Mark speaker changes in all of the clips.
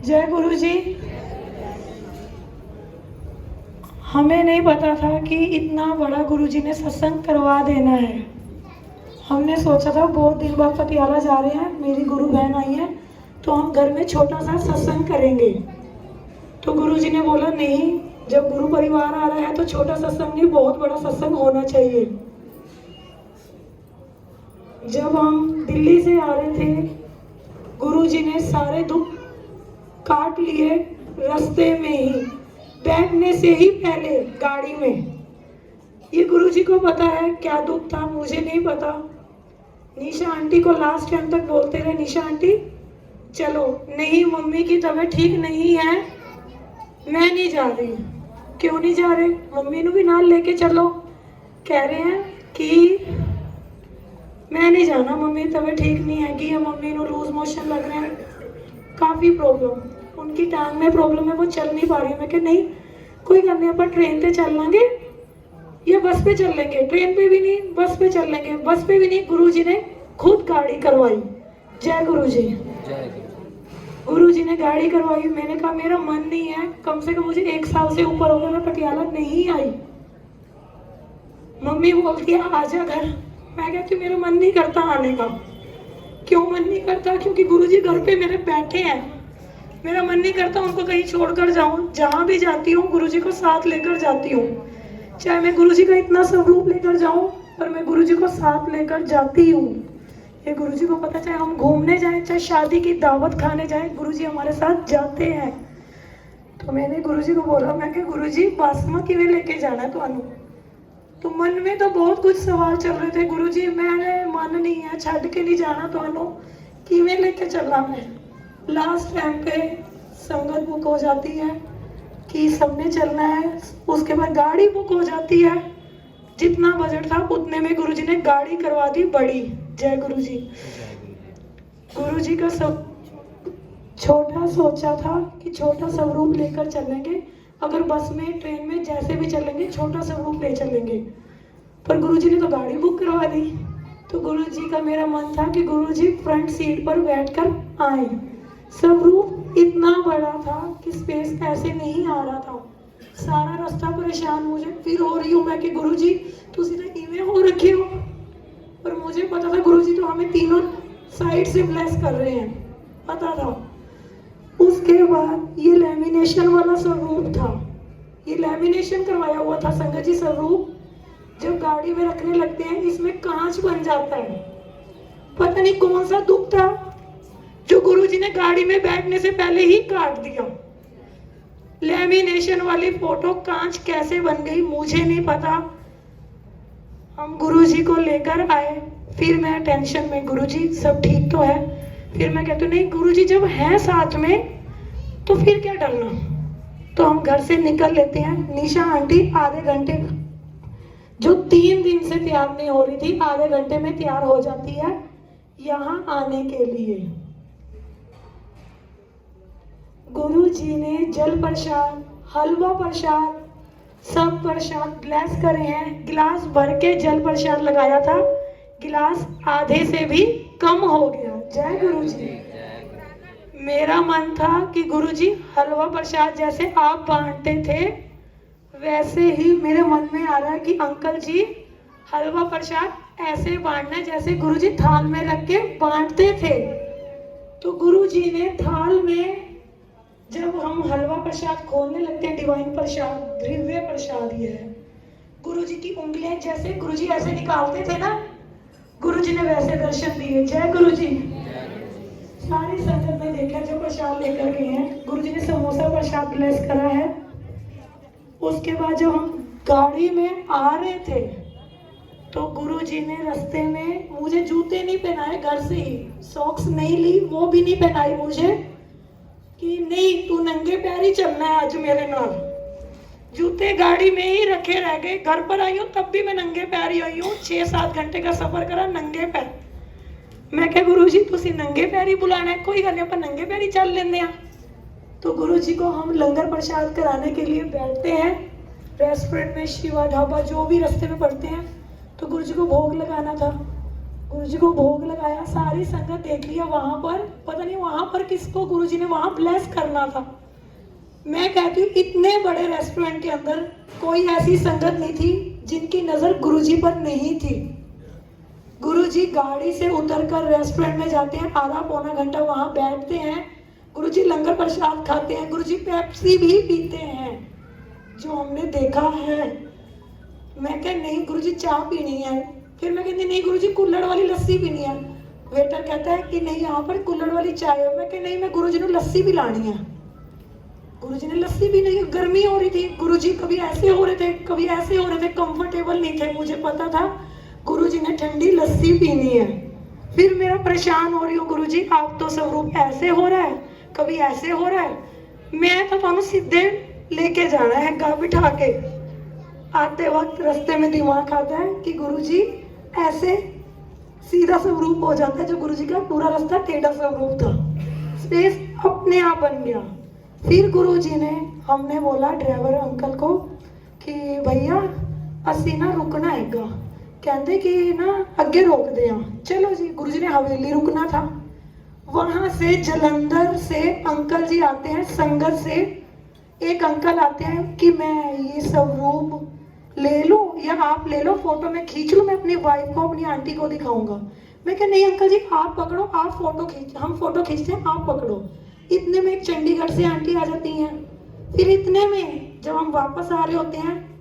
Speaker 1: जय गुरु जी। हमें नहीं पता था कि इतना बड़ा गुरु जी ने सत्संग करवा देना है। हमने सोचा था बहुत दिन बाद पटियाला जा रहे हैं, मेरी गुरु बहन आई है तो हम घर में छोटा सा सत्संग करेंगे। तो गुरु जी ने बोला नहीं, जब गुरु परिवार आ रहा है तो छोटा सत्संग नहीं, बहुत बड़ा सत्संग होना चाहिए। जब हम दिल्ली से आ रहे थे, गुरु जी ने सारे दुख काट लिए रास्ते में ही, बैठने से ही पहले गाड़ी में। ये गुरु जी को पता है क्या दुख था, मुझे नहीं पता। निशा आंटी को लास्ट टाइम तक बोलते रहे, निशा आंटी चलो, नहीं मम्मी की तबीयत ठीक नहीं है, मैं नहीं जा रही। क्यों नहीं जा रहे? मम्मी को भी नाल लेके चलो। कह रहे हैं कि मैं नहीं जाना, मम्मी तबीयत ठीक नहीं है कि मम्मी को लूज मोशन लग रहे हैं, काफ़ी प्रॉब्लम, उनकी टांग में प्रॉब्लम है, वो चल नहीं पा रही है। मैं कह नहीं कोई गल नहीं, अपन ट्रेन पे चल लेंगे या बस पे चल लेंगे। ट्रेन पे भी नहीं, बस पे चल लेंगे। बस पे भी नहीं, गुरु जी ने खुद गाड़ी करवाई। जय गुरु जी। गुरु जी ने गाड़ी करवाई। मैंने कहा मेरा मन नहीं है, कम से कम मुझे 1 साल से ऊपर हो गया मैं पटियाला नहीं आई। मम्मी बोलती है आजा घर। मैं कहती हूँ मेरा मन नहीं करता आने का। क्यों मन नहीं करता? क्योंकि गुरुजी घर पे मेरे बैठे हैं, मेरा मन नहीं करता उनको कहीं छोड़कर जाऊं। जहां भी जाती हूँ गुरुजी को साथ लेकर जाती हूँ, चाहे मैं गुरुजी का इतना स्वरूप लेकर जाऊं, पर मैं गुरुजी को साथ लेकर जाती हूँ। ये गुरुजी को पता, चाहे हम घूमने जाएं, चाहे शादी की दावत खाने जाएं, गुरुजी हमारे साथ जाते हैं। तो मैंने गुरुजी को बोला, मैं कि गुरुजी बस में किवें लेके जाना है तुहानू? तो मन में तो बहुत कुछ सवाल चल रहे थे। गुरुजी मैंने मन नहीं है, छड़ के नहीं जाना तुहानू, किवें लेके चला मैं? लास्ट टाइम पे संगत बुक हो जाती है कि सबने चलना है, उसके बाद गाड़ी बुक हो जाती है। जितना बजट था उतने में गुरुजी ने गाड़ी करवा दी बड़ी। जय गुरुजी। गुरुजी का सब छोटा सोचा था कि छोटा स्वरूप लेकर चलेंगे, अगर बस में ट्रेन में जैसे भी चलेंगे छोटा स्वरूप ले चलेंगे, पर गुरुजी ने तो गाड़ी बुक करवा दी। तो गुरुजी का मेरा मन था कि गुरुजी फ्रंट सीट पर बैठकर आए। स्वरूप इतना बड़ा था कि स्पेस ऐसे नहीं आ रहा था। सारा रास्ता परेशान, मुझे फिर हो रही हूँ मैं कि गुरुजी तुसी तो इवें हो रखे हो, पर मुझे पता था गुरुजी तो हमें तीनों साइड से ब्लेस कर रहे हैं, पता था। उसके बाद ये लैमिनेशन वाला स्वरूप था, ये लैमिनेशन करवाया हुआ था संगत जी। स्वरूप जब गाड़ी में रखने लगते हैं इसमें कांच बन जाता है। पता नहीं कौन सा दुख था जो गुरुजी ने गाड़ी में बैठने से पहले ही काट दिया। लैमिनेशन वाली फोटो कांच कैसे बन गई मुझे नहीं पता। हम गुरुजी को लेकर आए, फिर मैं टेंशन में, गुरुजी सब ठीक तो है? फिर मैं कहती हूँ नहीं गुरुजी जब हैं साथ में तो फिर क्या डरना। तो हम घर से निकल लेते हैं। निशा आंटी आधे घंटे, जो 3 दिन से तैयार नहीं हो रही थी, आधे घंटे में तैयार हो जाती है यहाँ आने के लिए। गुरुजी ने जल प्रसाद, हलवा प्रसाद, सब प्रसाद ब्लेस करे हैं। गिलास भर के जल प्रसाद लगाया था, गिलास आधे से भी कम हो गया। जय गुरुजी। मेरा मन था कि गुरुजी हलवा प्रसाद जैसे आप बांटते थे वैसे ही मेरे मन में आ रहा है कि अंकल जी हलवा प्रसाद ऐसे बांटना है जैसे गुरुजी थाल में रख के बांटते थे। तो गुरुजी ने थाल में, जब हम हलवा प्रसाद खोलने लगते हैं, डिवाइन प्रसाद, दिव्य प्रसाद ये है। गुरुजी की उंगलियां जैसे गुरुजी ऐसे निकालते थे ना, गुरुजी ने वैसे दर्शन दिए। जय गुरुजी। सारी संगत में देखा जो प्रसाद लेकर गए हैं, गुरुजी ने समोसा प्रसाद ब्लेस करा है। उसके बाद जब हम गाड़ी में आ रहे थे तो गुरुजी ने रास्ते में मुझे जूते नहीं पहनाए, घर से ही सॉक्स नहीं ली, वो भी नहीं पहनाई मुझे कि नहीं तू नंगे पैर ही चलना है आज मेरे नाल। जूते गाड़ी में ही रखे रह गए। घर पर आई हूँ तब भी मैं नंगे पैर ही आई हूँ। 6-7 घंटे का सफर करा नंगे पैर। मैं क्या गुरुजी तुसी नंगे पैर ही बुलाना है? कोई गल नहीं, अपन नंगे पैर ही चल लेंगे हैं। तो गुरुजी को हम लंगर प्रसाद कराने के लिए बैठते हैं रेस्टोरेंट में, शिवा ढाबा, जो भी रास्ते में पड़ते हैं। तो गुरुजी को भोग लगाना था। गुरुजी को भोग लगाया, सारी संगत देख लिया वहां पर, पता नहीं वहां पर किसको गुरुजी ने वहां ब्लेस करना था। मैं कहती हूँ इतने बड़े रेस्टोरेंट के अंदर कोई ऐसी संगत नहीं थी जिनकी नजर गुरुजी पर नहीं थी। गुरुजी गाड़ी से उतरकर रेस्टोरेंट में जाते हैं, आधा पौना घंटा वहां बैठते हैं, गुरुजी लंगर प्रसाद खाते हैं, गुरुजी पेप्सी भी पीते हैं, जो हमने देखा है। मैं कह नहीं गुरुजी चाय पीनी है, फिर मैं कहती नहीं गुरुजी कुल्हड़ वाली लस्सी पीनी है। वेटर कहता है कि नहीं यहाँ पर कुल्हड़ वाली चाय है। मैं कह नहीं मैं गुरुजी ने लस्सी भी लानी है। गुरुजी ने लस्सी भी नहीं, गर्मी हो रही थी, गुरुजी कभी ऐसे हो रहे थे कभी ऐसे हो रहे थे, कंफर्टेबल नहीं थे। मुझे पता था गुरुजी ने ठंडी लस्सी पीनी है। फिर मेरा परेशान हो रही हूँ, गुरुजी आप तो स्वरूप ऐसे हो रहा है, कभी ऐसे हो रहा है, मैं तो ਤੁਹਾਨੂੰ सीधे लेके जाना है गा बिठा के। आते वक्त रास्ते में दिमाग आता है कि गुरुजी ऐसे सीधा स्वरूप हो जाता है, जो गुरुजी का पूरा रास्ता टेढ़ा स्वरूप था। स्पेस अपने आप बन गया। फिर गुरुजी ने, हमने बोला ड्राइवर अंकल को कि भैया असी ना रुकना हैगा, कहते कि ना अगे रोक दे। चलो जी, गुरुजी ने हवेली रुकना था। वहां से जलंधर से अंकल जी आते हैं, संगत से एक अंकल आते हैं कि मैं ये स्वरूप ले लूं या आप ले लो, फोटो में खींच लूं, मैं अपनी वाइफ को अपनी आंटी को दिखाऊंगा। मैं कहा नहीं अंकल जी आप पकड़ो, आप फोटो खींच, हम फोटो खींचते हैं, आप पकड़ो। इतने में एक चंडीगढ़ से आंटी आ जाती हैं। फिर इतने में जब हम वापस आ रहे होते हैं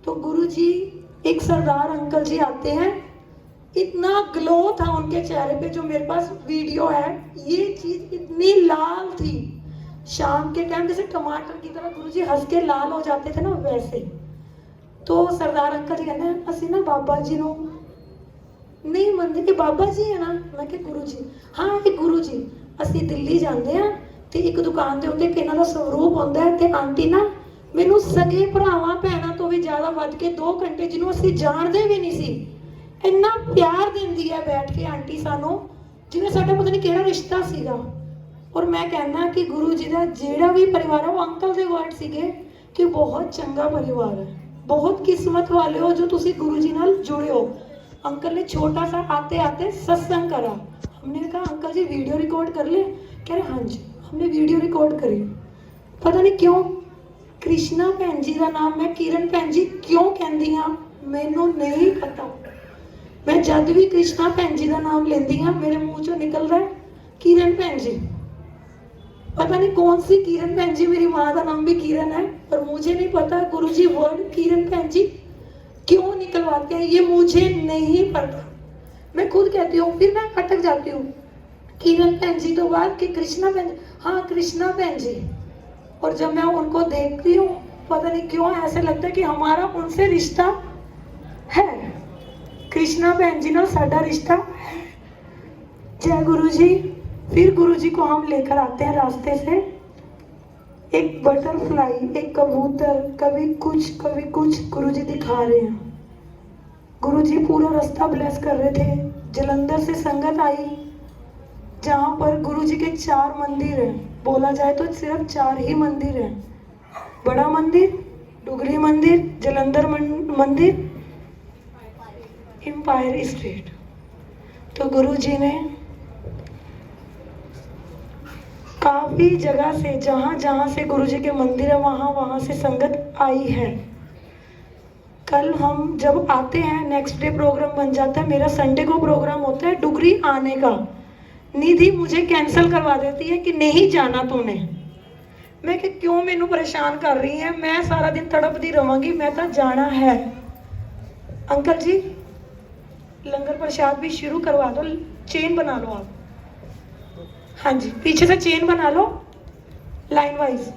Speaker 1: तो गुरुजी, एक सरदार अंकल जी आते हैं, इतना ग्लो था उनके चेहरे पे, जो मेरे पास वीडियो है, ये चीज इतनी लाल थी। शाम के टाइम जैसे टमाटर की तरह गुरुजी हंस के लाल हो जाते थे ना, वैसे। तो सरदार अंकल जी कहते हैं ਅਸੀਂ ना बाबा जी ਨੂੰ नहीं ਮੰਨਦੇ कि बाबा जी है ना। मैं कि गुरु जी, हाँ कि गुरु जी ਅਸੀਂ ਦਿੱਲੀ ਜਾਂਦੇ ਆ ਤੇ ਇੱਕ ਦੁਕਾਨ ਦੇ ਉੱਤੇ ਇਹਨਾਂ ਦਾ ਸਰੂਪ ਹੁੰਦਾ ਹੈ ਤੇ ਆਂਟੀ ਨਾ ਮੈਨੂੰ ਸਗੇ ਭਰਾਵਾਂ ਭੈਣਾਂ ਤੋਂ ਵੀ ਜ਼ਿਆਦਾ ਵੱਧ ਕੇ 2 ਘੰਟੇ ਜਿਹਨੂੰ ਅਸੀਂ ਜਾਣਦੇ ਵੀ ਨਹੀਂ ਸੀ ਇੰਨਾ ਪਿਆਰ ਦਿੰਦੀ ਹੈ ਬੈਠ ਕੇ ਆਂਟੀ ਸਾਨੂੰ, ਜਿਵੇਂ ਸਾਡਾ ਪਤਾ ਨਹੀਂ ਕਿਹੜਾ ਰਿਸ਼ਤਾ ਸੀਗਾ। ਔਰ ਮੈਂ ਕਹਿੰਦਾ ਕਿ ਗੁਰੂ ਜੀ ਦਾ ਜਿਹੜਾ ਵੀ ਪਰਿਵਾਰ ਹੈ, ਉਹ ਅੰਕਲ ਦੇ ਵਰਡ ਸੀਗੇ ਕਿ ਬਹੁਤ ਚੰਗਾ ਪਰਿਵਾਰ ਹੈ, बहुत किस्मत वाले हो जो तुसी गुरु जी नाल जुड़े हो। अंकल ने छोटा सा आते आते सत्संग करा। हमने कहा अंकल जी वीडियो रिकॉर्ड कर ले, कह रहे हाँ जी। हमने वीडियो रिकॉर्ड करी। पता नहीं क्यों कृष्णा भैन जी का नाम मैं किरण भैन जी क्यों कहती हाँ मैनू नहीं पता। मैं जब भी कृष्णा भैन जी का नाम लेंदी हाँ मेरे मुंह चो निकल रहा है किरण भैन जी। पता नहीं कौन सी किरण भैन जी, मेरी माँ का नाम भी किरण है, पर मुझे नहीं पता गुरुजी वर्ड किरण भैन जी क्यों निकलवाते हैं, ये मुझे नहीं पता। मैं खुद कहती हूँ, फिर मैं अटक जाती हूँ किरण भैन जी तो बाद कि कृष्णा भैन, हाँ कृष्णा भैन जी। और जब मैं उनको देखती हूँ पता नहीं क्यों ऐसे लगता है कि हमारा उनसे रिश्ता है, कृष्णा भैन जी ना साडा रिश्ता है। जय गुरु जी। फिर गुरुजी को हम लेकर आते हैं रास्ते से, एक बटरफ्लाई, एक कबूतर, कभी कुछ गुरुजी दिखा रहे हैं। गुरुजी पूरा रास्ता ब्लेस कर रहे थे। जलंधर से संगत आई जहाँ पर गुरुजी के 4 मंदिर हैं, बोला जाए तो सिर्फ 4 ही मंदिर हैं। बड़ा मंदिर, डुगरी मंदिर, जलंधर मंदिर, एम्पायर स्टेट। तो गुरुजी ने काफी जगह से, जहाँ से गुरुजी के मंदिर है वहाँ से संगत आई है। कल हम जब आते हैं नेक्स्ट डे प्रोग्राम बन जाता है। मेरा संडे को प्रोग्राम होता है डुगरी आने का। निधि मुझे कैंसिल करवा देती है कि नहीं जाना तूने। मैं कि क्यों मैनू परेशान कर रही है, मैं सारा दिन तड़पती रवांगी, मैं तो जाना है। अंकल जी लंगर प्रसाद भी शुरू करवा दो, चेन बना लो आप। हाँ जी, पीछे से चेन बना लो लाइन वाइज।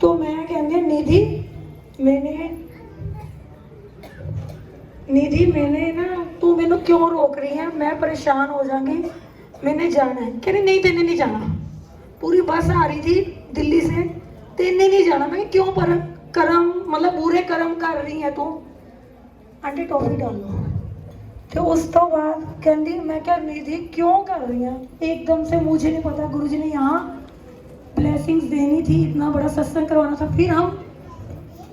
Speaker 1: तो मैं कहती निधि मैंने ना, तू मैनू क्यों रोक रही है, मैं परेशान हो जाऊंगी, मैंने जाना है। कह रही नहीं तेने नहीं जाना, पूरी बस आ रही थी दिल्ली से, तेने नहीं जाना। मैं क्यों पर कर्म मतलब बुरे कर्म कर रही है तू, आंटी टॉफी डाल लो। तो उस तो बाद कहती मैं क्या निधि क्यों कर रही है, एकदम से मुझे नहीं पता गुरुजी ने यहाँ ब्लेसिंग्स देनी थी, इतना बड़ा सत्संग करवाना था। फिर हम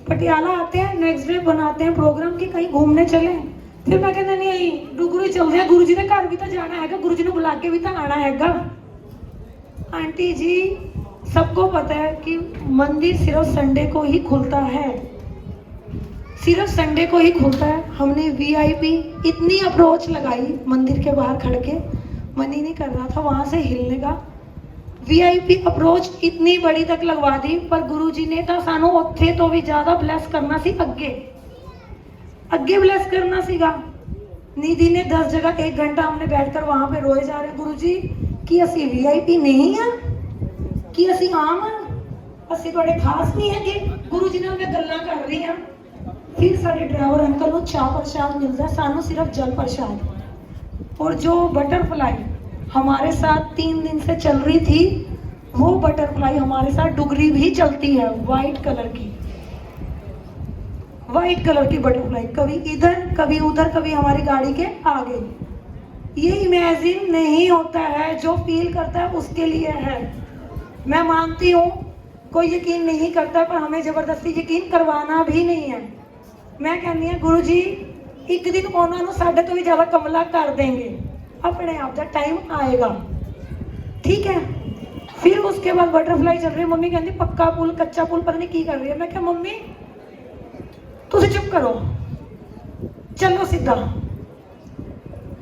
Speaker 1: पटियाला आते हैं, नेक्स्ट डे बनाते हैं प्रोग्राम कि कहीं घूमने चलें। फिर मैं कहना नहीं डुगरू चलते हैं, गुरु जी के घर भी तो जाना है, गुरु जी ने बुला के भी तो आना है। आंटी जी सबको पता है कि मंदिर सिर्फ संडे को ही खुलता है, सिर्फ संडे को ही खुलता है। हमने वीआईपी इतनी अप्रोच लगाई, मंदिर के बाहर खड़ के मन ही नहीं कर रहा था वहां से हिलने का। वीआईपी अप्रोच इतनी बड़ी तक लगवा दी, पर गुरुजी ने तो सानू उत्थे तो भी ज्यादा ब्लैस करना सी, अगे ब्लैस करना सीगा। निधि ने 10 जगह 1 घंटा हमने बैठकर वहां पे रोए जा रहे, गुरुजी कि असी वीआईपी नहीं है, कि असी आम असी बड़े खास नहीं है। गुरुजी ने हमें गल्लां कर रही हैं। फिर सारे ड्राइवर अंकल को चाह प्रसाद मिलता है, सानू सिर्फ जल प्रसाद। और जो बटरफ्लाई हमारे साथ 3 दिन से चल रही थी, वो बटरफ्लाई हमारे साथ डुगरी भी चलती है, वाइट कलर की बटरफ्लाई, कभी इधर कभी उधर, कभी हमारी गाड़ी के आगे। ये इमेजिन नहीं होता है, जो फील करता है उसके लिए है। मैं मानती हूँ कोई यकीन नहीं करता, पर हमें जबरदस्ती यकीन करवाना भी नहीं है। मैं कहती हूँ गुरु जी एक दिन उन्होंने साढ़े तो भी ज्यादा कमला कर देंगे, अपने आप का टाइम आएगा, ठीक है। फिर उसके बाद बटरफ्लाई चल रही है, मम्मी कहती पक्का पुल कच्चा पुल पता नहीं की कर रही है। मैं क्या मम्मी तुझे चुप करो, चलो सीधा।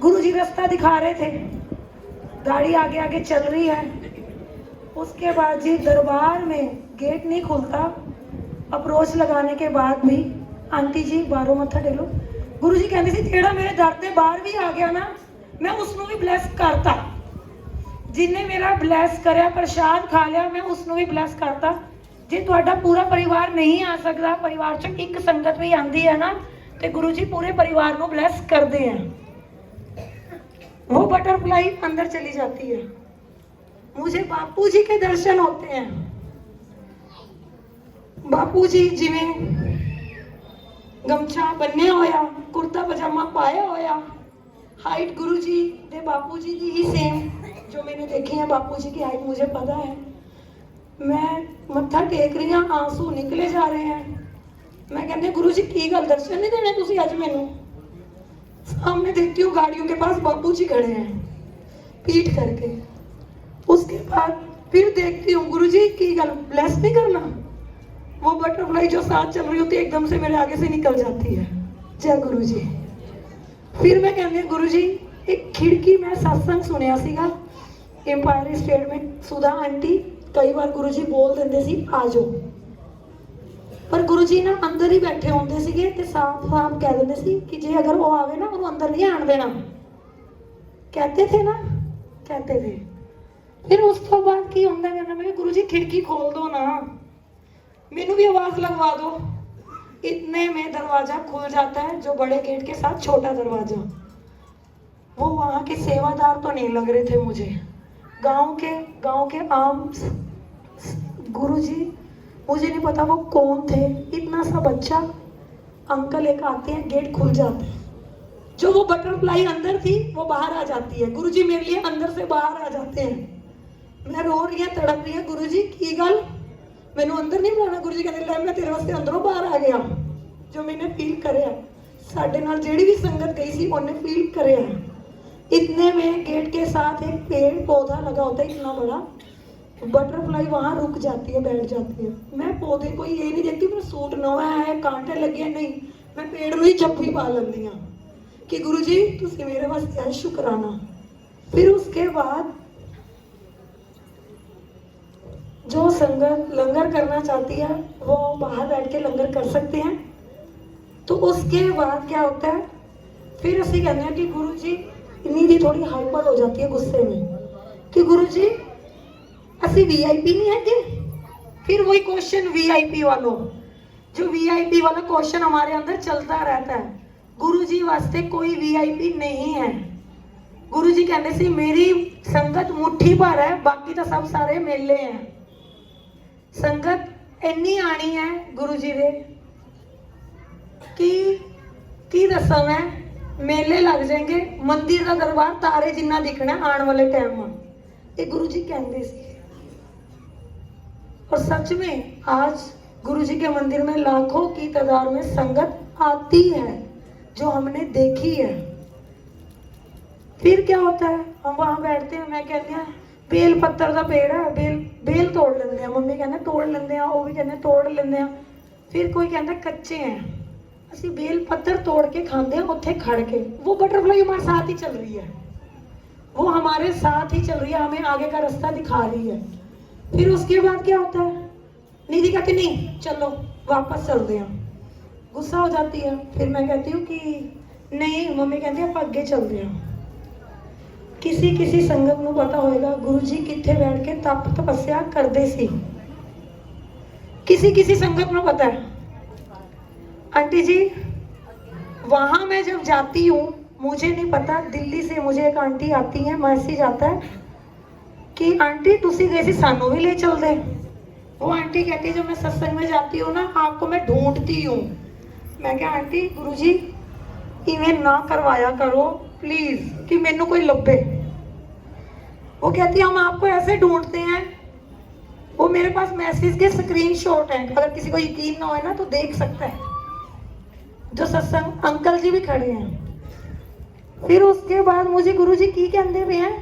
Speaker 1: गुरुजी रास्ता दिखा रहे थे, गाड़ी आगे आगे चल रही है। उसके बाद जी दरबार में गेट नहीं खुलता, अप्रोच लगाने के बाद भी आंटी जी बाहरों मत्था टेलो। गुरुजी कहते सी जेड़ा मेरे दर ते बाहर भी आ गया ना, मैं उसनों भी ब्लैस करता, जिन्हें मेरा ब्लैस करया प्रसाद खा लिया, मैं उसनों भी ब्लैस करता। जे तुहाडा पूरा परिवार नहीं आ सकता, परिवार चों एक संगत भी आंदी है ना, तो गुरु जी पूरे परिवार को ब्लैस करते हैं। वो बटरफ्लाई अंदर चली जाती है, मुझे बापू जी के दर्शन होते हैं। बापू जी जिवें गमछा बन्ने होया, कुर्ता पजामा पाया होया, हाइट गुरु जी दे बापू जी की ही सेम, जो मैंने देखी है बापू जी की हाइट मुझे पता है। मैं मत्था टेक रही हूँ, आंसू निकले जा रहे हैं। मैं कहते गुरु जी की गल दर्शन नहीं देने तुसी अज मैनू? सामने देखती हूँ गाड़ियों के पास बापू जी खड़े हैं पीठ करके। उसके बाद फिर देखती हूँ गुरु जी की गल ब्लेस नहीं करना। वो बटरफ्लाई जो साथ चल रही होती है एकदम से मेरे आगे से निकल जाती है। जय गुरु जी। फिर मैं कहती गुरु जी एक खिड़की में सत्संग सुनिया सीगा एम्पायर स्टेट में, सुधा आंटी कई बार गुरु जी बोल देंगे सी आ जाओ, पर गुरु जी ना अंदर ही बैठे होंगे सीगे ते साफ साफ कह देंगे सी कि जे अगर वो आवे ना उन्हें अंदर नहीं आने देना, कहते थे ना, कहते थे। फिर उस तो बाद की होंदा कहना मैं गुरु जी खिड़की खोल दो ना, मैनू भी आवाज लगवा दो। इतने में दरवाजा खुल जाता है, जो बड़े गेट के साथ छोटा दरवाजा। वो वहां के सेवादार तो नहीं लग रहे थे मुझे, गांव के आम गुरुजी, मुझे नहीं पता वो कौन थे। इतना सा बच्चा अंकल एक आते हैं, गेट खुल जाता है, जो वो बटरफ्लाई अंदर थी वो बाहर आ जाती है। गुरुजी मेरे लिए अंदर से बाहर आ जाते हैं। मैं रो रही है, तड़प रही है, गुरुजी की गल मैनू अंदर नहीं बुलाना। गुरुजी कहते ले मैं तेरे वास्ते अंदरों बाहर आ गया। जो मैंने फील करे, साडे नाल जेड़ी भी संगत गई सी उन्हें फील करे। इतने में गेट के साथ एक पेड़ पौधा लगा होता है इतना बड़ा, बटरफ्लाई वहां रुक जाती है, बैठ जाती है। मैं पौधे को ये नहीं देखती मेरा सूट नवा है, कांटे लगे नहीं, मैं पेड़ में ही जप्फी पा लेंदी हाँ कि गुरु जी तुसी मेरे वास्ते है, शुकराना। फिर उसके बाद जो संगत लंगर करना चाहती है वो बाहर बैठ के लंगर कर सकते हैं। तो उसके बाद क्या होता है, फिर असं कहते हैं कि गुरु जी निधि थोड़ी हाइपर हो जाती है गुस्से में कि गुरु जी असि वीआईपी नहीं है कि। फिर वही क्वेश्चन वीआईपी वालों, जो वीआईपी वाला क्वेश्चन हमारे अंदर चलता रहता है। गुरु जी वास्ते कोई वीआईपी नहीं है। गुरु जी कहते सी मेरी संगत मुट्ठी भर है, बाकी तो सब सारे मेले हैं। संगत इन्नी आनी है गुरु जी दे की दसा मैं, मेले लग जाएंगे, मंदिर का दरबार तारे जिन्ना दिखना आने वाले टाइम में, ये गुरु जी कहते सी। और सच में आज गुरु जी के मंदिर में लाखों की तादाद में संगत आती है। जो हमने देखी है। फिर क्या होता है, हम वहाँ बैठते हैं, मैं कहती हूँ बेल पत्तर का पेड़ है, बेल तोड़ लेंगे, मम्मी कहते तोड़ लेंगे, वो भी कहते तोड़ लेंगे। फिर कोई कहता कच्चे हैं, ਅਸੀਂ बेल पत्तर तोड़ के खाते हैं उत्थे खड़ के। वो बटरफ्लाई हमारे साथ ही चल रही है, वो हमारे साथ ही चल रही है, हमें आगे का रास्ता दिखा रही है। फिर उसके बाद क्या होता है, निधि कहती नहीं चलो वापस चलते हैं, गुस्सा हो जाती है। फिर मैं कहती हूँ कि नहीं, मम्मी कहती है आप अगे चलते हैं। किसी किसी संगत ਨੂੰ पता होएगा गुरु जी किथे बैठ के तप तपस्या करते सी, किसी किसी संगत में पता है। आंटी जी वहां मैं जब जाती हूँ, मुझे नहीं पता, दिल्ली से मुझे एक आंटी आती है, मैसेज आता है कि आंटी तुसी गए सी, सानू भी ले चल दे। वो आंटी कहती है जब मैं सत्संग में जाती हूँ ना, आपको मैं ढूंढती हूँ। मैं क्या आंटी गुरुजी इवें ना करवाया करो प्लीज कि मैनू कोई लभे। वो कहती है हम आपको ऐसे ढूंढते हैं। वो मेरे पास मैसेज के स्क्रीनशॉट हैं, अगर किसी को यकीन ना हो ना तो देख सकता है, जो सत्संग अंकल जी भी खड़े हैं। फिर उसके बाद मुझे गुरुजी की कहते पे हैं,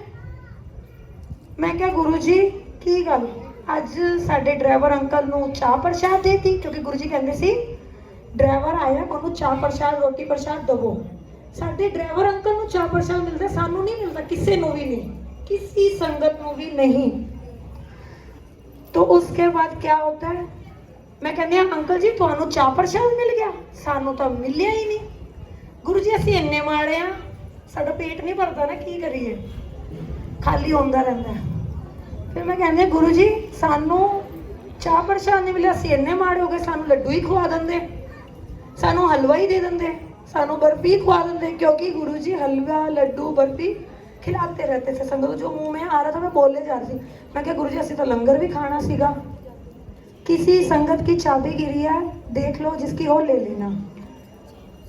Speaker 1: मैं क्या गुरुजी की गल, अज साडे ड्राइवर अंकल नू चाह प्रसाद देती, क्योंकि गुरुजी कहते सी ड्राइवर आया उन्होंने चाह प्रसाद रोटी प्रसाद दवो। साडे ड्राइवर अंकल नू चाह प्रसाद मिलता, सानू नहीं मिलता, किसी नू भी नहीं, किसी संगत नू भी नहीं। तो उसके बाद क्या होता है, मैं कहती हूँ अंकल जी तुहानू चाह प्रसाद मिल गया, सानू तो मिलिया ही नहीं। गुरु जी असीं इन्ने माड़े आ, साडा पेट नहीं भरता ना, की करिए, खाली होंदा रहंदा है। फिर मैं कहती गुरु जी सानू चाह प्रसाद नहीं मिले, असीं इन्ने माड़े हो गए, सानू लड्डू ही खवा देंदे, सानू हलवा ही दे देंदे, सानू बर्फी खवा देंदे। क्योंकि गुरु जी हलवा लड्डू बर्फी खिलाते रहते थे संगत को, जो मुंह में आ रहा था मैं बोले जा रही थी। मैं क्या गुरु जी असीं तो लंगर भी खाना सीगा। किसी संगत की चाबी गिरी है, देख लो जिसकी हो ले लेना।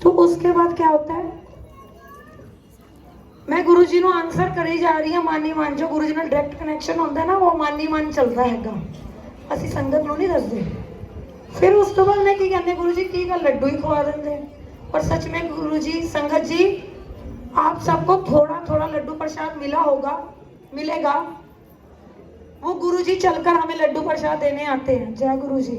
Speaker 1: तो उसके बाद क्या होता है, मैं गुरु जी को आंसर करी जा रही हूँ, मानी मन जो गुरु जी ने डायरेक्ट कनैक्शन होता है ना, वो मानी मन चलता हैगा, असीं संगत नूं नहीं दसदे। फिर उस तो बाद मैं की कहते गुरु जी की गल लड्डू ही खवा देंगे। और सच में गुरु जी संगत जी आप सबको थोड़ा थोड़ा लड्डू प्रसाद मिला होगा, मिलेगा। वो गुरु जी चलकर हमें लड्डू प्रसाद देने आते हैं। जय गुरु जी।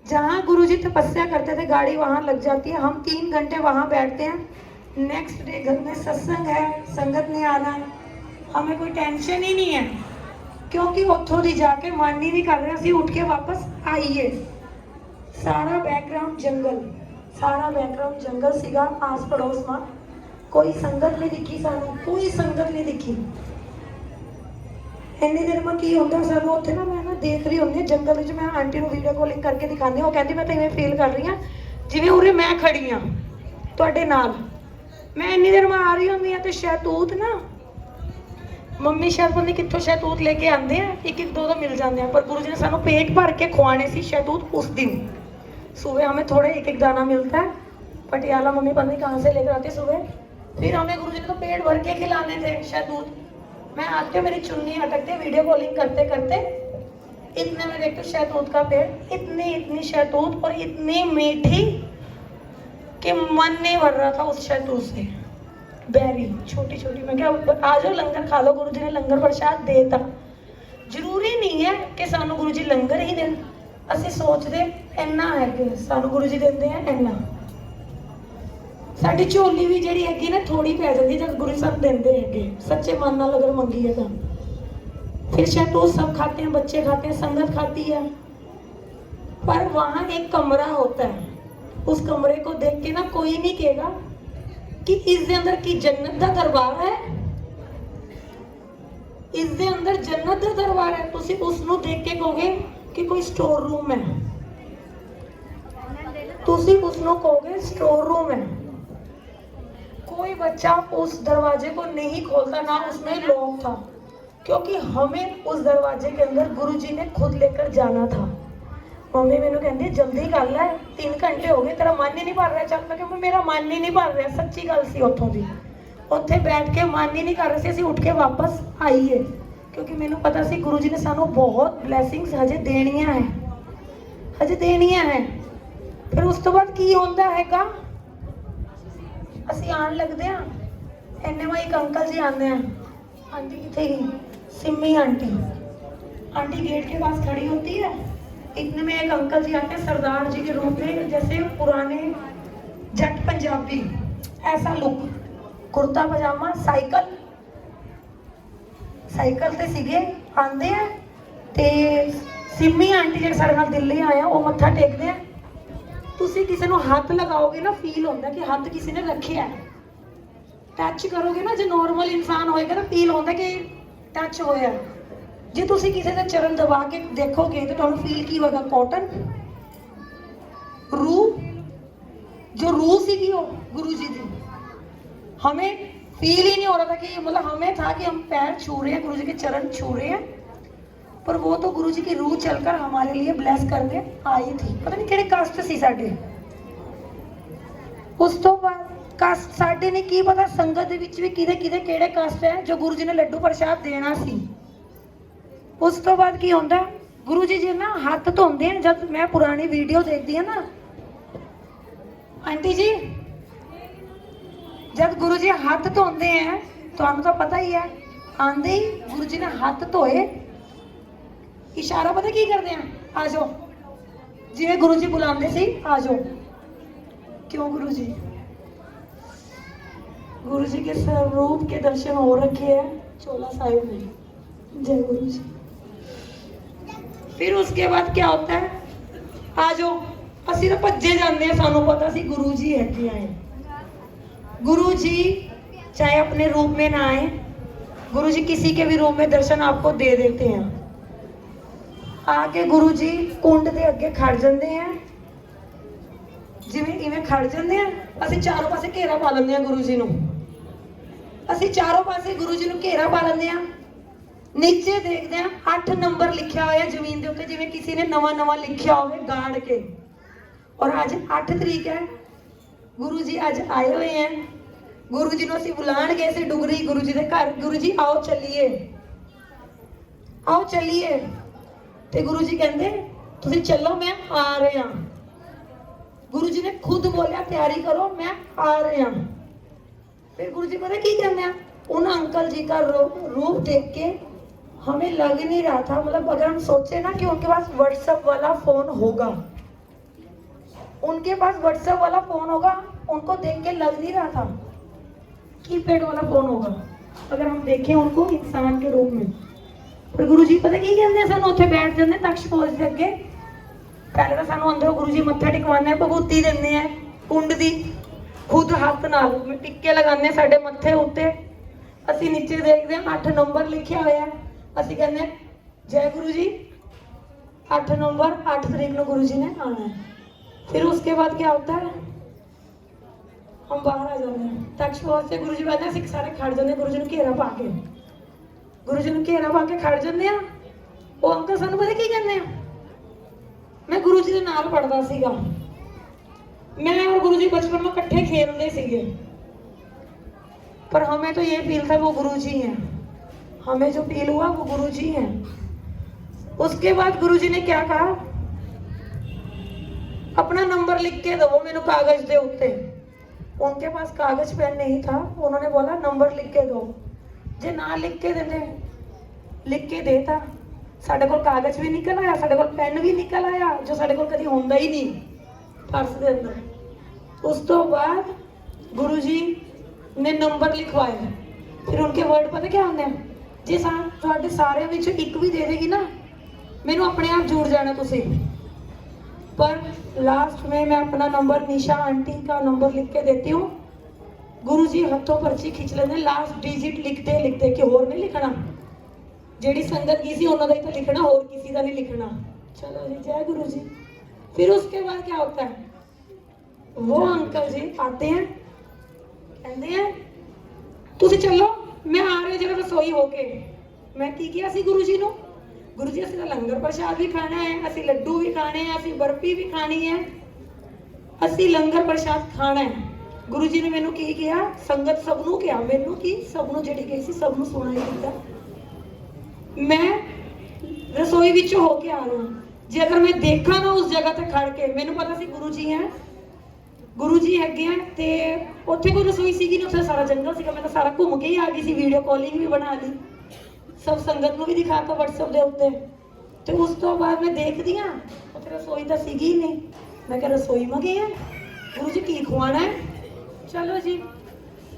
Speaker 1: जहाँ गुरु जी तपस्या करते थे गाड़ी वहाँ लग जाती है, हम 3 घंटे वहाँ बैठते हैं। नेक्स्ट डे घर में सत्संग है, संगत ने आना है, हमें कोई टेंशन ही नहीं है, क्योंकि उतों दी जाके मन ही नहीं कर रहे, असीं उठ के वापस आइए। सारा बैकग्राउंड जंगल, सारा बैकग्राउंड जंगल सीगा, आस पड़ोस में कोई संगत नहीं दिखी, सानू कोई संगत नहीं दिखी। इन्नी देर में की होंदा सानू उत्थे ना, मैं ना देख रही होंदी जंगल विच, मैं आंटी नूं वीडियो कॉलिंग करके दिखांदी, वो कहती मैं तो इवें फील कर रही हां जिवें उरे मैं खड़ी हां तुहाडे नाल। मैं इन्नी देर में आ रही होंदी हां ते शैतूत ना, मम्मी शायद पता नहीं कितों शैतूत लेके आते हैं, एक एक दो दो मिल जाते हैं, पर गुरु जी ने सानू पेट भर के खुआने सी शैतूत उस दिन। सुबह हमें थोड़े एक एक दाना मिलता है, पटियाला मम्मी पता नहीं कहाँ से लेकर आती सुबह। फिर हमें गुरु जी ने तो पेट भर के खिलाने थे शैतूत। मैं आते मेरी चुन्नी अटकते, वीडियो कॉलिंग करते करते इतने में देखते शैतूत का पेड़, इतनी इतनी शैतूत और इतनी मीठी कि मन नहीं भर रहा था उस शैतूत से। बैरी छोटी छोटी, मैं क्या आ जाओ लंगर खा लो, गुरु जी ने लंगर प्रसाद देता। जरूरी नहीं है कि सानू गुरु जी लंगर ही देन, असीं सोचते इन्ना है कि सानू गुरु जी देंदे हैं इन्ना, साडी झोली भी जिहड़ी हैगी ना थोड़ी पै जाती जब गुरु जी सानू देंदे हैगे, सच्चे मन नाल अगर मंगीए तां। फिर शैतूत सब खाते हैं, बच्चे खाते हैं, संगत खाती है। पर वहाँ एक कमरा होता है, उस कमरे को देख के ना कोई नहीं कहेगा कि इस दे अंदर की जन्नत दा दरबार है, इस दे अंदर जन्नत दा दरबार है। तुसी उसनू देख के कहोगे कि कोई स्टोर रूम है, तुसी उसनू कहोगे स्टोर रूम है। कोई बच्चा उस दरवाजे को नहीं खोलता, ना उसमें लॉक था, क्योंकि हमें उस दरवाजे के अंदर गुरुजी ने खुद लेकर जाना था। मम्मी मैनू कहती जल्दी कर लै, 3 घंटे हो गए, तेरा मन ही नहीं भर रहा। चल मैं कहूँ मेरा मन ही नहीं भर रहा, सच्ची गल सी। उत्थों दी उत्थे बैठ के मन ही नहीं कर रहे थे, असीं उठ के वापस आईए, क्योंकि मैनू पता सी गुरु जी ने सानू बहुत ब्लैसिंग्स हजे देनियां है, हजे देनियां है। फिर उस तो बाद की होंदा हैगा, ਅਸੀਂ ਆਣ लगते हैं, इन्ने में एक अंकल जी आते हैं। आंटी कितने गई? सिमी आंटी। आंटी गेट के पास खड़ी होती है, इतने में एक अंकल जी आते हैं सरदार जी के रूप में, जैसे पुराने जट पंजाबी, ऐसा लुक, कुर्ता पजामा, साइकिल ते सीगे आंदे हैं। ते सिमी आंटी जो साढ़े नाल दिल्ली आए हैं वो मत्था टेकते हैं। तुसी किसी को हाथ लगाओगे ना, फील होता कि हाथ किसी ने रखे है। टच करोगे ना, जो नॉर्मल इंसान होएगा ना, फील होता कि टच होया। जे तुसी किसी का चरण दबा के देखोगे तो तुहानू फील की होगा? कॉटन, रूह, जो रूह सी गुरु जी की, हमें फील ही नहीं हो रहा था कि मतलब हमें था कि हम पैर छू रहे हैं, गुरु जी के चरण छू रहे हैं, पर वो तो गुरु जी की रूह चलकर हमारे लिए ब्लेस करके आई थी। पता नहीं किहड़े कास्ट सी साडे। उस तो बाद कास्ट साडे ने की पता, संगत दे विच भी किदे किहड़े कास्ट है जो गुरु जी ने लड्डू प्रसाद देना सी। उस तो बाद की होंदा, गुरु जी जी ना हाथ धोंदे हैं। जब मैं पुरानी वीडियो देखती है ना आंटी जी, जब गुरु जी हाथ धोंदे हैं, तुहानू तो पता ही है, आंदे ही गुरु जी ने हाथ धोए, इशारा पता की करते हैं? आ जाओ, जिवें गुरु जी बुलाते सी, आ जाओ। क्यों गुरु जी? गुरु जी के स्वरूप के दर्शन हो रखे हैं चोला साहिब में। जय गुरु जी। फिर उसके बाद क्या होता है? आ जाओ, असी तो भज्जे जाते हैं, सानू पता सी गुरु जी है कि आए। गुरु जी चाहे अपने रूप में ना आए, गुरु जी किसी के भी रूप में दर्शन आपको दे देते हैं। आके गुरु जी कुंड के अगे खड़ जाते हैं, जिवें इवें खड़ जाते हैं। असीं चारों पासे घेरा पा लेंदे हैं गुरु जी नूं, असीं चारों पासे गुरु जी नूं घेरा पा लेंदे हैं। नीचे देखते हैं 8 नंबर लिखा हुआ है जमीन के उत्ते, जिवें किसी ने नवा लिखा हो गाड़ के। और आज 8 तरीक है, गुरु जी अज आए हुए हैं। गुरु जी नूं असीं बुलाण गए सी डुगरी गुरु जी के घर। गुरु जी आओ चलिए, आओ चलिए। ते गुरु जी कहते तुसीं चलो, मैं आ रहा। गुरु जी ने खुद बोलिया तैयारी करो, मैं आ रहा। फिर गुरु जी पता की कहते हैं? उन अंकल जी का रूप देख के हमें लग नहीं रहा था, मतलब अगर हम सोचे ना कि उनके पास व्हाट्सएप वाला फोन होगा, उनके पास व्हाट्सएप वाला फोन होगा, उनको देख के लग नहीं रहा था कीपैड वाला फोन होगा, अगर हम देखें उनको इंसान के रूप में। पर गुरु जी पता की कहते हैं? सानू उत्थे बैठ जाते तख्त पोज दे अगे। पहले तो सानू अंदरों गुरु जी मत्था टिकवाने, भगूती देंदे हैं कुंड दी, खुद हाथ नाल टिक्के लगाने साडे मत्थे उत्ते। असीं नीचे देखते हैं 8 नंबर लिखा हुआ है। असीं कहते हैं जय गुरु जी, 8 नंबर 8 तरीक को गुरु जी ने आना है। फिर उसके बाद क्या होता है? हम बाहर आ जाते हैं तख्त पोज से। गुरु जी कहते हैं सारे खड़ जाते, गुरु जी ने घेरा पा के, गुरु जी ने घेरा पा के खड़ जाते हैं। वो अंकल सानू पता की कहते हैं? मैं गुरु जी के नाल पढ़दा सीगा, मैं और गुरु जी बचपन में इकट्ठे खेलते सीगे, पर हमें तो ये फील था वो गुरु जी हैं, हमें जो फील हुआ वो गुरु जी हैं। उसके बाद गुरु जी ने क्या कहा? अपना नंबर लिख के दो मेनू कागज दे उत्ते। उनके पास कागज पेन नहीं था, उन्होंने बोला नंबर लिख के दो। जे ना लिख के देते, लिख के देता, साडे कोल कागज भी निकल आया, साडे कोल पेन भी निकल आया, जो साडे कोल कदी होंदा ही नहीं पर्स दे अंदर। उस तो बाद गुरु जी ने नंबर लिखवाया। फिर उनके वर्ड पता क्या होंगे? जे तुहाडे सारे विचों एक भी दे देगी ना, मैनू अपने आप जुड़ जाना तुसी। पर लास्ट में मैं अपना नंबर निशा आंटी का नंबर लिख के देती हूँ। गुरु जी हथों पर्ची खिंच लेते, लास्ट डिजिट लिखते लिखते कि होर नहीं लिखना, जेड़ी संगत की सी उन्होंने ही तो लिखना, और किसी का नहीं लिखना। चलो जी, जय गुरु जी। फिर उसके बाद क्या होता है? वो अंकल जी आते हैं, कहते हैं तुसी चलो, मैं आ रहा जरा रसोई होके। मैं की किया सी गुरु जी नूं? गुरु जी असीं लंगर प्रसाद भी खाना है, असीं लड्डू भी खाने हैं, असीं बर्फी भी खानी है, असीं लंगर प्रसाद खाना है। गुरु जी ने मैनू की किया? संगत सबनू किया, मैनू की सबनू जिहड़ी गई सी सबनू सुनाई दिता। मैं रसोई विच होके आ रहा हूं, जे अगर मैं देखा ना उस जगह ते खड़ के, मैनू पता सी गुरु जी हैं, ਗੁਰੂ ਜੀ ਹੈਗੇ ਆ ਤੇ ਉੱਥੇ ਕੋਈ ਰਸੋਈ ਸੀਗੀ ਨਹੀਂ, ਉੱਥੇ ਸਾਰਾ ਜੰਗਲ ਸੀਗਾ। ਮੈਂ ਤਾਂ ਸਾਰਾ ਘੁੰਮ ਕੇ ਹੀ ਆ ਗਈ ਸੀ, ਵੀਡੀਓ ਕਾਲਿੰਗ ਵੀ ਬਣਾ ਲਈ, ਸਭ ਸੰਗਤ ਨੂੰ ਵੀ ਦਿਖਾਤਾ WhatsApp ਦੇ ਉੱਤੇ। ਤੇ ਉਸ ਤੋਂ ਬਾਅਦ ਮੈਂ ਦੇਖਦੀ ਆ ਉੱਥੇ ਰਸੋਈ ਤਾਂ ਸੀਗੀ ਨਹੀਂ। ਮੈਂ ਕਿਹਾ ਰਸੋਈ ਮ ਗਏ ਆ, ਗੁਰੂ ਜੀ ਕੀ ਖਵਾਉਣਾ ਹੈ? ਚਲੋ ਜੀ,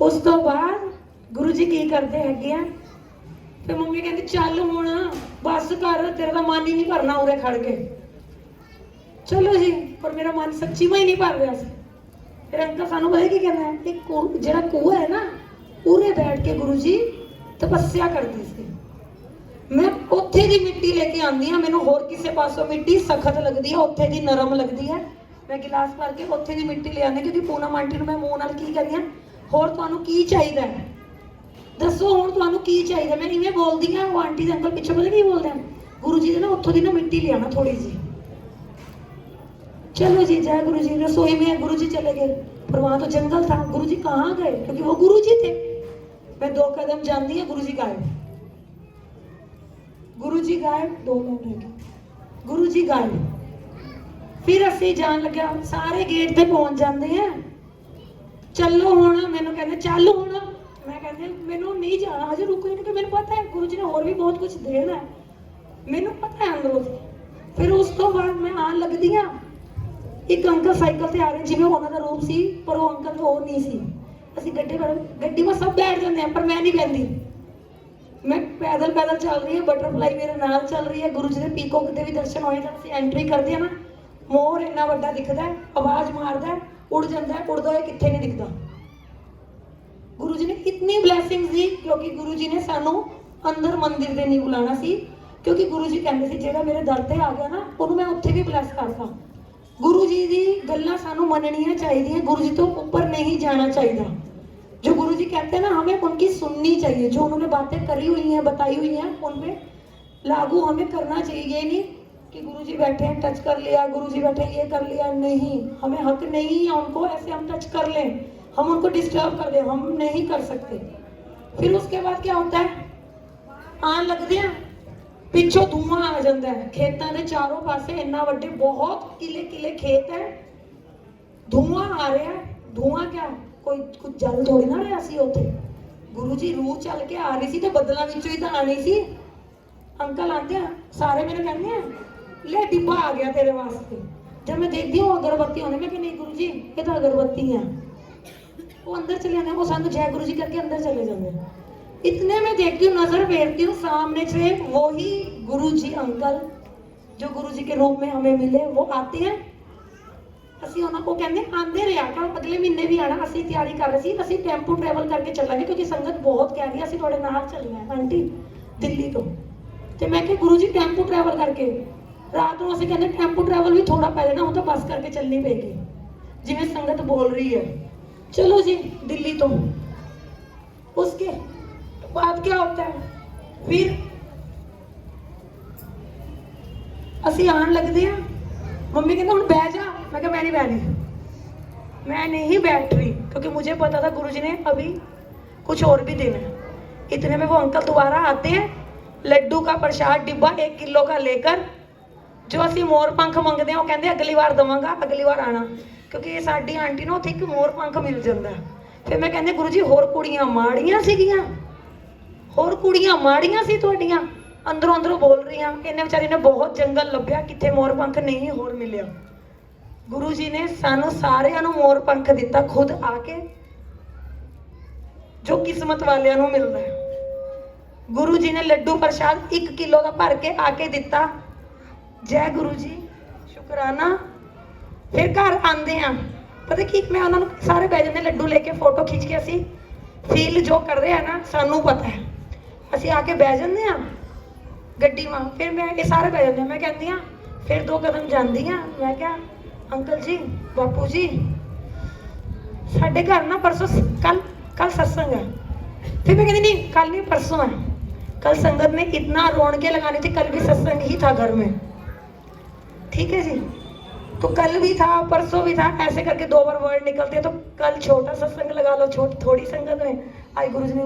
Speaker 1: ਉਸ ਤੋਂ ਬਾਅਦ ਗੁਰੂ ਜੀ ਕੀ ਕਰਦੇ ਹੈਗੇ ਆ, ਫਿਰ ਮੰਮੀ ਕਹਿੰਦੀ ਚੱਲ ਹੁਣ ਬਸ ਕਰ, ਤੇਰਾ ਤਾਂ ਮਨ ਹੀ ਨਹੀਂ ਭਰਨਾ ਉਰੇ ਖੜ ਕੇ। ਚਲੋ ਜੀ, ਪਰ ਮੇਰਾ ਮਨ ਸੱਚੀ ਮੈਂ ਹੀ ਨਹੀਂ ਭਰ ਰਿਹਾ ਸੀ। ਫਿਰ ਅੰਕਲ ਸਾਨੂੰ ਪਤਾ ਕੀ ਕਹਿੰਦਾ ਹੈ, ਕਿ ਜਿਹੜਾ ਕੂਆ ਹੈ ਨਾ, ਉਰੇ ਬੈਠ ਕੇ ਗੁਰੂ ਜੀ ਤਪੱਸਿਆ ਕਰਦੇ ਸੀ। ਮੈਂ ਉੱਥੇ ਦੀ ਮਿੱਟੀ ਲੈ ਕੇ ਆਉਂਦੀ ਹਾਂ, ਮੈਨੂੰ ਹੋਰ ਕਿਸੇ ਪਾਸੋਂ ਮਿੱਟੀ ਸਖਤ ਲੱਗਦੀ ਹੈ, ਉੱਥੇ ਦੀ ਨਰਮ ਲੱਗਦੀ ਹੈ। ਮੈਂ ਗਿਲਾਸ ਭਰ ਕੇ ਉੱਥੇ ਦੀ ਮਿੱਟੀ ਲੈ ਆਉਂਦੀ, ਕਿਉਂਕਿ ਪੂਨਮ ਆਂਟੀ ਨੂੰ ਮੈਂ ਮੂੰਹ ਨਾਲ ਕੀ ਕਹਿੰਦੀ ਹਾਂ, ਹੋਰ ਤੁਹਾਨੂੰ ਕੀ ਚਾਹੀਦਾ ਹੈ, ਦੱਸੋ ਹੁਣ ਤੁਹਾਨੂੰ ਕੀ ਚਾਹੀਦਾ। ਮੈਂ ਇਵੇਂ ਬੋਲਦੀ ਹਾਂ, ਉਹ ਆਂਟੀ ਦੇ ਅੰਕਲ ਪਿੱਛੇ ਪਤਾ ਕੀ ਬੋਲਦੇ ਆ, ਗੁਰੂ ਜੀ ਦੇ ਨਾ ਉੱਥੋਂ ਦੀ ਨਾ ਮਿੱਟੀ ਲਿਆਣਾ ਥੋੜੀ जी। चलो जी, जय गुरु जी। रसोई में गुरु जी चले गए, पर वहां तो जंगल था। गुरु जी कहाँ गए, क्योंकि वो गुरु जी थे। मैं 2 कदम जानती है, गुरु जी गायब। गुरु जी गायब, 2 मिनट रह गए, गुरु जी गायब। फिर असी जान लगे, सारे गेट पे पहुंच जाते हैं। चलो हुण, मैनू कहते चल हुण, मैं कहते मैनू नहीं जाना हजे, रुको, क्योंकि मैनू पता है गुरु जी ने और भी बहुत कुछ देना है, मैनू पता है अंदरों से। फिर उस तो बाद मैं आन लगदी हाँ, एक अंकल साइकिल से आ रहे, जिवें उन्हां दा रूप सी, पर वो अंकल वो नहीं सी। असीं गड्डी में सब बैठ जाते हैं, पर मैं नहीं बहती। मैं पैदल पैदल चल रही है, बटरफ्लाई मेरे नाल चल रही है। गुरु जी के पीकॉक दे भी दर्शन होए। जब असीं एंट्री करते हैं ना, मोर इन्ना वड्डा दिखदा है, आवाज मारदा है, उड़ जाता है, उड़दा होए कित्थे नहीं दिखदा। गुरु जी ने इतनी ब्लैसिंग दी, क्योंकि गुरु जी ने सानू अंदर मंदिर दे नहीं बुलाना सी, क्योंकि गुरु जी कहंदे सी जेड़ा मेरे दर ते आ गया ना, उहनूं मैं उत्थे भी ब्लैस करदा। गुरु जी दी गल्लां सानू मननियां चाहिए, गुरु जी तो ऊपर नहीं जाना चाहिए। जो गुरु जी कहते हैं ना, हमें उनकी सुननी चाहिए। जो उन्होंने बातें करी हुई हैं, बताई हुई हैं, उन पे लागू हमें करना चाहिए। ये नहीं कि गुरु जी बैठे हैं, टच कर लिया, गुरु जी बैठे ये कर लिया, नहीं, हमें हक नहीं है उनको ऐसे हम टच कर लें, हम उनको डिस्टर्ब कर दें, हम नहीं कर सकते। फिर उसके बाद क्या होता है, आन लगते हैं, पिछों धुआं आ जाता है। खेतों के चारों पासे इन्ना वड्डे बहुत किले किले खेत है, धुआं आ रहा है। धुआं क्या, कोई कुछ जल थोड़ी ना रहा सी उत्थे। गुरु जी रूह चल के आ रही सी, तो बदलों विचों ही तो आनी सी। अंकल आते हैं, सारे मेरे कहते हैं ले डिब्बा आ गया तेरे वास्ते। जब मैं देखती हूँ अगरबत्ती होने, मैं कि नहीं गुरु जी ये तो अगरबत्ती है। वो अंदर चले जाते हैं, वो सानू जय गुरु जी करके अंदर चले जाते हैं। इतने में देखती हूँ, नजर फेरती हूँ, सामने से वही गुरु जी अंकल जो गुरु जी के रूप में हमें मिले, वो आते हैं। ਅਸੀਂ ਉਹਨਾਂ ਕੋ ਕਹਿੰਦੇ ਆਂਦੇ ਰਿਹਾ ਕਰ, ਅਗਲੇ ਮਹੀਨੇ ਵੀ ਆਣਾ। ਅਸੀਂ ਤਿਆਰੀ ਕਰ ਰਹੇ ਸੀ, ਅਸੀਂ ਟੈਂਪੂ ਟਰੈਵਲ ਕਰਕੇ ਚੱਲਾਂਗੇ, ਕਿਉਂਕਿ ਸੰਗਤ ਬਹੁਤ ਕਹਿ ਰਹੀ ਅਸੀਂ ਤੁਹਾਡੇ ਨਾਲ ਚੱਲਣਾ ਹੈ ਆਂਟੀ ਦਿੱਲੀ ਤੋਂ। ਤੇ ਮੈਂ ਕਿਹਾ ਗੁਰੂ ਜੀ ਟੈਂਪੂ ਟਰੈਵਲ ਕਰਕੇ, ਰਾਤ ਨੂੰ ਅਸੀਂ ਕਹਿੰਦੇ ਟੈਂਪੂ ਟਰੈਵਲ ਵੀ ਥੋੜਾ ਪੈ ਜਾਣਾ, ਉਹ ਤਾਂ ਬੱਸ ਕਰਕੇ ਚੱਲਣੀ ਪਏਗੀ ਜਿਵੇਂ ਸੰਗਤ ਬੋਲ ਰਹੀ ਹੈ। ਚਲੋ ਜੀ, ਦਿੱਲੀ ਤੋਂ उसके बाद क्या होता है, फिर ਅਸੀਂ ਆਣ लगते हैं। मम्मी कहते हूँ बह जा, मैं कहा मैं नहीं बहनी, मैं नहीं बैठ रही, क्योंकि मुझे पता था गुरुजी ने अभी कुछ और भी देना है। इतने में वो अंकल दोबारा आते हैं, लड्डू का प्रसाद डिब्बा 1 किलो का लेकर, जो असी मोर पंख मंगते हैं, वो कहते अगली बार देवांगा, अगली बार आना, क्योंकि ये साडी आंटी ने उत्थे एक मोर पंख मिल जाता है। फिर मैं कहती गुरु जी होर कुड़ियां माड़ियां सीगियां, होर कुड़ियां माड़ियां सी तुहाडियां, अंदरों अंदरों बोल रही हैं। इन्हें बेचारी ने बहुत जंगल लभ्या, किथे मोर पंख नहीं होर मिलिया। गुरु जी ने सानू सारियां नू मोर पंख दिता, खुद आके, जो किस्मत वालियां नू मिलदा है। गुरु जी ने लड्डू प्रसाद 1 किलो का भर के आके दिता। जय गुरु जी, शुकराना। फिर घर आंदे हैं, पता की मैं उन्होंने सारे बह जाते लड्डू लेके, फोटो खींच के, असी फील जो कर रहे हैं ना सानू पता है, असी आके बह जाते हैं गड्डी में। फिर मैं ये सारे बह जाते हैं, मैं कहती हाँ, फिर 2 कदम जाती हाँ, मैं क्या अंकल जी, बापू जी, साढ़े घर ना परसों कल सत्संग है। फिर मैं कहती नहीं कल नहीं परसों है, कल संगत ने इतना रौनकें लगानी थी, कल भी सत्संग ही था घर में, ठीक है जी। तो कल भी था, परसों भी था, ऐसे करके 2 बार वर्ड निकलते हैं। तो कल छोटा सत्संग लगा लो, थोड़ी संगत में। आज गुरु जी ने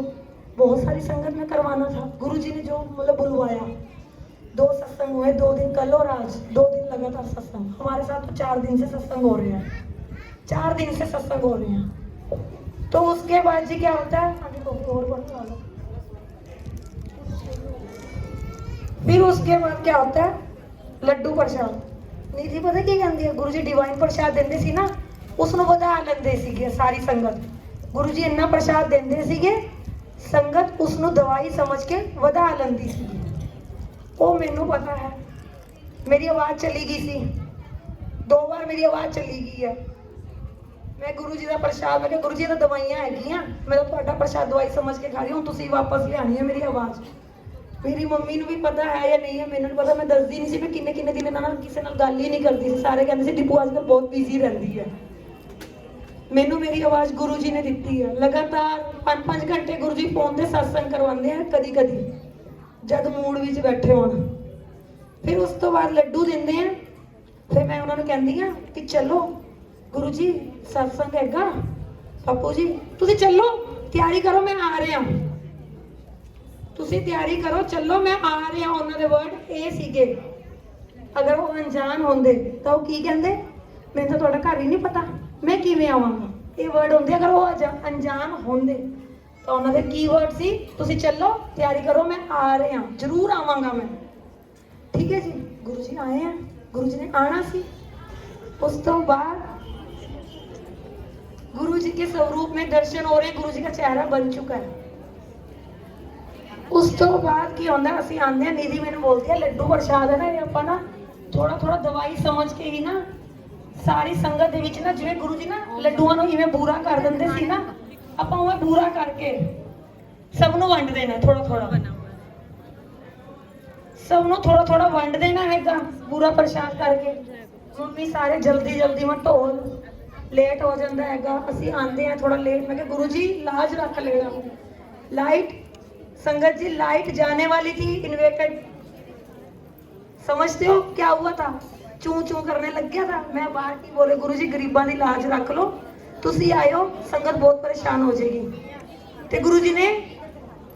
Speaker 1: बहुत सारी संगत में करवाना था, गुरु जी ने जो मतलब बुलवाया। 2 सत्संग हुए, 2 दिन कल और आज, 2 दिन लगातार सत्संग। हमारे साथ तो 4 दिन से सत्संग हो रहे हैं। 4 दिन से सत्संग हो रहे हैं। तो उसके बाद जी क्या होता है, अभी कॉफी और बनने वाला। फिर उसके बाद क्या होता है, ਲੱਡੂ ਪ੍ਰਸ਼ਾਦ। ਨੀਤੀ ਪਤਾ ਕੀ ਕਹਿੰਦੀ ਹੈ, ਗੁਰੂ ਜੀ ਡਿਵਾਈਨ ਪ੍ਰਸ਼ਾਦ ਦਿੰਦੇ ਸੀ ਨਾ, ਉਸ ਨੂੰ ਵਧਾ ਲੈਂਦੇ ਸੀਗੇ ਸਾਰੀ ਸੰਗਤ। ਗੁਰੂ ਜੀ ਇੰਨਾ ਪ੍ਰਸ਼ਾਦ ਦਿੰਦੇ ਸੀਗੇ, ਸੰਗਤ ਉਸ ਨੂੰ ਦਵਾਈ ਸਮਝ ਕੇ ਵਧਾ ਲੈਂਦੀ ਸੀ। ਉਹ ਮੈਨੂੰ ਪਤਾ ਹੈ, ਮੇਰੀ ਆਵਾਜ਼ ਚਲੀ ਗਈ ਸੀ, 2 ਵਾਰ ਮੇਰੀ ਆਵਾਜ਼ ਚਲੀ ਗਈ ਹੈ। ਮੈਂ ਗੁਰੂ ਜੀ ਦਾ ਪ੍ਰਸ਼ਾਦ, ਮੈਂ ਕਿਹਾ ਗੁਰੂ ਜੀ ਤਾਂ ਦਵਾਈਆਂ ਹੈਗੀਆਂ, ਮੈਂ ਤਾਂ ਤੁਹਾਡਾ ਪ੍ਰਸ਼ਾਦ ਦਵਾਈ ਸਮਝ ਕੇ ਖਾ ਰਹੀ ਹਾਂ, ਹੁਣ ਤੁਸੀਂ ਵਾਪਸ ਲਿਆਣੀ ਹੈ ਮੇਰੀ ਆਵਾਜ਼। ਮੇਰੀ ਮੰਮੀ ਨੂੰ ਵੀ ਪਤਾ ਹੈ ਜਾਂ ਨਹੀਂ ਹੈ ਮੈਨੂੰ ਨਹੀਂ ਪਤਾ, ਮੈਂ ਦੱਸਦੀ ਨਹੀਂ ਸੀ। ਮੈਂ ਕਿੰਨੇ ਕਿੰਨੇ ਦਿਨ ਨਾਲ ਕਿਸੇ ਨਾਲ ਗੱਲ ਹੀ ਨਹੀਂ ਕਰਦੀ ਸੀ। ਸਾਰੇ ਕਹਿੰਦੇ ਸੀ ਡਿਪੂ ਅੱਜ ਕੱਲ੍ਹ ਬਹੁਤ ਬਿਜ਼ੀ ਰਹਿੰਦੀ ਹੈ। ਮੈਨੂੰ ਮੇਰੀ ਆਵਾਜ਼ ਗੁਰੂ ਜੀ ਨੇ ਦਿੱਤੀ ਹੈ। ਲਗਾਤਾਰ 5-5 ਘੰਟੇ ਗੁਰੂ ਜੀ ਫੋਨ ਤੇ ਸਤਸੰਗ ਕਰਵਾਉਂਦੇ ਆ, ਕਦੀ ਕਦੀ ਜਦ ਮੂਡ ਵਿੱਚ ਬੈਠੇ ਹੋਣ। ਫਿਰ ਉਸ ਤੋਂ ਬਾਅਦ ਲੱਡੂ ਦਿੰਦੇ ਆ। ਫਿਰ ਮੈਂ ਉਹਨਾਂ ਨੂੰ ਕਹਿੰਦੀ ਆ ਕਿ ਚਲੋ ਗੁਰੂ ਜੀ ਸਤਸੰਗ ਹੈਗਾ, ਬਾਪੂ ਜੀ ਤੁਸੀਂ ਚੱਲੋ, ਤਿਆਰੀ ਕਰੋ, ਮੈਂ ਆ ਰਿਹਾ। ਤੁਸੀਂ ਤਿਆਰੀ ਕਰੋ, ਚੱਲੋ ਮੈਂ ਆ ਰਿਹਾ। ਉਹਨਾਂ ਦੇ ਵਰਡ ਇਹ ਸੀਗੇ। ਅਗਰ ਉਹ ਅਣਜਾਣ ਹੁੰਦੇ ਤਾਂ ਉਹ ਕੀ ਕਹਿੰਦੇ, ਮੈਨੂੰ ਤਾਂ ਤੁਹਾਡਾ ਘਰ ਹੀ ਨਹੀਂ ਪਤਾ, ਮੈਂ ਕਿਵੇਂ ਆਵਾਂਗਾ। ਇਹ ਵਰਡ ਹੁੰਦੇ। ਅਗਰ ਉਹ ਅਣਜਾਣ ਹੁੰਦੇ ਤਾਂ ਉਹਨਾਂ ਦੇ ਕੀ ਵਰਡ ਸੀ, ਤੁਸੀਂ ਚੱਲੋ ਤਿਆਰੀ ਕਰੋ, ਮੈਂ ਆ ਰਿਹਾ, ਜ਼ਰੂਰ ਆਵਾਂਗਾ ਮੈਂ। ਠੀਕ ਹੈ ਜੀ, ਗੁਰੂ ਜੀ ਆਏ ਆ, ਗੁਰੂ ਜੀ ਨੇ ਆਣਾ ਸੀ। ਉਸ ਤੋਂ बाद गुरु जी के स्वरूप में दर्शन हो रहे, गुरु जी का चेहरा बन चुका है। ਉਸ ਤੋਂ ਬਾਅਦ ਕੀ ਹੁੰਦਾ, ਅਸੀਂ ਆਉਂਦੇ ਆ। ਨਿਧੀ ਮੈਨੂੰ ਬੋਲਦੀ ਹੈ ਲੱਡੂ ਪ੍ਰਸ਼ਾਦ ਹੈ ਨਾ, ਇਹ ਆਪਾਂ ਨਾ ਥੋੜਾ ਥੋੜਾ ਦਵਾਈ ਸਮਝ ਕੇ ਹੀ ਨਾ ਸਾਰੀ ਸੰਗਤ ਦੇ ਵਿੱਚ ਨਾ, ਜਿਵੇਂ ਗੁਰੂ ਜੀ ਨਾ ਲੱਡੂਆਂ ਨੂੰ ਇਵੇਂ ਬੂਰਾ ਕਰ ਦਿੰਦੇ ਸੀ ਨਾ, ਆਪਾਂ ਉਹ ਬੂਰਾ ਕਰਕੇ ਸਭ ਨੂੰ ਵੰਡ ਦੇਣਾ। ਥੋੜਾ ਥੋੜਾ ਸਭ ਨੂੰ ਥੋੜਾ ਥੋੜਾ ਵੰਡ ਦੇਣਾ ਹੈਗਾ ਪੂਰਾ ਪ੍ਰਸ਼ਾਦ ਕਰਕੇ। ਮੰਮੀ ਸਾਰੇ ਜਲਦੀ ਜਲਦੀ ਮੈਂ ਢੋਲ ਲੇਟ ਹੋ ਜਾਂਦਾ ਹੈਗਾ, ਅਸੀਂ ਆਉਂਦੇ ਆ ਥੋੜਾ ਲੇਟ। मैं गुरु जी लाज रख लेना। लाइट संगत जी, लाइट जाने वाली थी इन्वर्टेड, समझते हो क्या हुआ था, चू चू करने लग गया था। मैं बाहर की बोले गुरु जी गरीबां दी लाज रख लो, तुसी आयो, संगत बहुत परेशान हो जाएगी। ते गुरु जी ने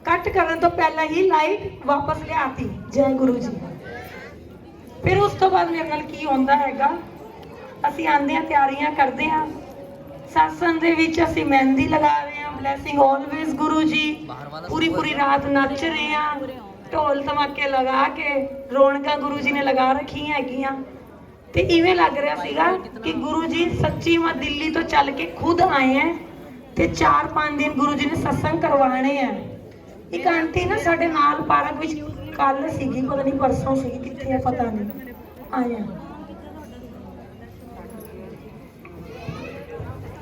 Speaker 1: कट करने तो पहला ही लाइट वापस ले आती। जय गुरु जी। फिर उस तो बाद मेरे नाल की होंदा हैगा, ਅਸੀਂ ਆਂਦੇ ਆ, ਤਿਆਰੀਆਂ ਕਰਦੇ ਆ। ਸਤਸੰਗ ਦੇ ਵਿੱਚ ਅਸੀਂ ਮਹਿੰਦੀ ਲਗਾ ਰਹੇ ਆ, ਬਲੇਸਿੰਗ ਆਲਵੇਜ਼ ਗੁਰੂ ਜੀ। ਪੂਰੀ ਪੂਰੀ ਰਾਤ ਨੱਚ ਰਹੇ ਆ, ਢੋਲ ਧਮਾਕੇ ਲਗਾ ਕੇ ਰੌਣਕਾਂ ਗੁਰੂ ਜੀ ਨੇ ਲਗਾ ਰੱਖੀਆਂ ਹੈਗੀਆਂ। ਤੇ ਇਵੇਂ ਲੱਗ ਰਿਹਾ ਸੀਗਾ ਕਿ ਗੁਰੂ ਜੀ ਸੱਚੀ ਮੈਂ ਦਿੱਲੀ ਤੋਂ ਚੱਲ ਕੇ ਖੁਦ ਆਏ ਆ ਤੇ 4-5 ਦਿਨ ਗੁਰੂ ਜੀ ਨੇ ਸਤਸੰਗ ਕਰਵਾਣੇ ਆ। ਇੱਕ ਆਂਟੀ ਨਾ ਸਾਡੇ ਨਾਲ ਪਾਰਕ ਵਿੱਚ ਕੱਲ ਸੀਗੀ, ਪਤਾ ਨਹੀਂ ਪਰਸੋਂ ਸੀਗੀ, ਕਿੱਥੇ ਆ ਪਤਾ ਨਹੀਂ, ਆਏ ਆ।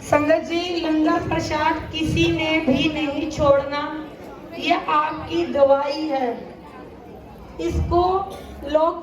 Speaker 1: संगत जी लंगर प्रसाद किसी ने भी नहीं छोड़ना, ये आपकी दवाई है। इसको लोग